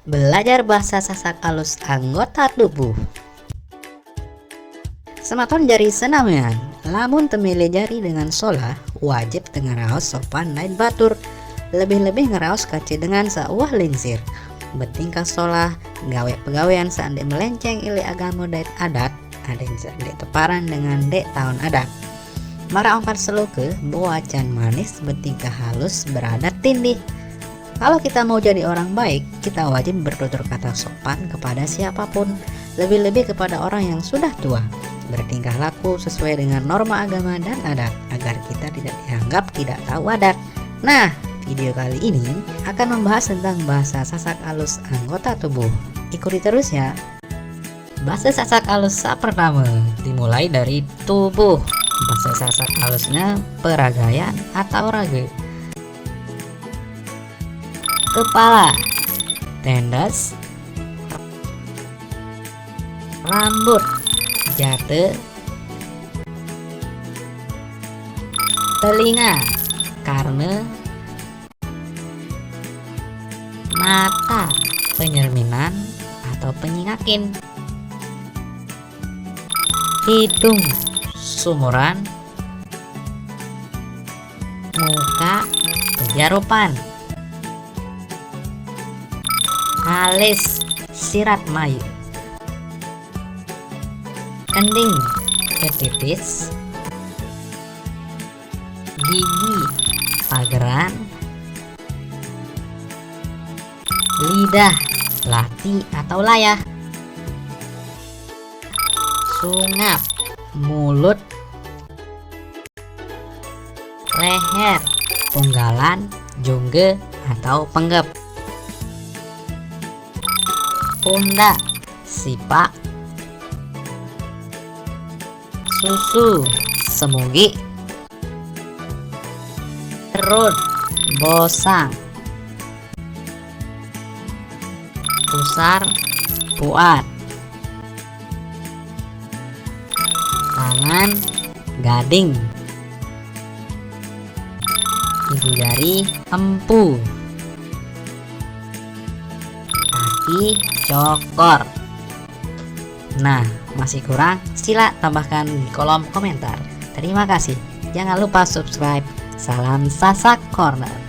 Belajar bahasa Sasak alus anggota tubuh. Sematon jari senamian, lamun temile jari dengan solah, wajib ngaraos sopan lain batur. Lebih-lebih ngaraos kaci dengan sauah lingsir. Betingkah solah, gawe pegawaian seandai melenceng ili agama dait adat, ada yang seandai teparan dengan dek tahun adat. Mara ongkar seluke, boacan manis, betingkah halus, beradat tindih. Kalau kita mau jadi orang baik, kita wajib bertutur kata sopan kepada siapapun, lebih-lebih kepada orang yang sudah tua. Bertingkah laku sesuai dengan norma agama dan adat, agar kita tidak dianggap tidak tahu adat. Nah, video kali ini akan membahas tentang bahasa Sasak alus anggota tubuh. Ikuti terus ya. Bahasa Sasak alus pertama dimulai dari tubuh. Bahasa Sasak alusnya peragaian atau rage. Kepala, tendas, rambut, jate, telinga, karne, mata, penyerminan atau penyingakin, hidung, sumuran, muka, pejarupan, alis, sirat mayu, kending, epipis, gigi, pageran, lidah, lati atau layah, sungap, mulut, leher, punggalan, jungge atau penggep, pundak, sipak, susu, semugi, perut, bosang, pusar, puat, tangan, gading, ibu jari, empu, kaki, cokor. Nah, masih kurang? Sila tambahkan di kolom komentar. Terima kasih. Jangan lupa subscribe. Salam Sasak Corner.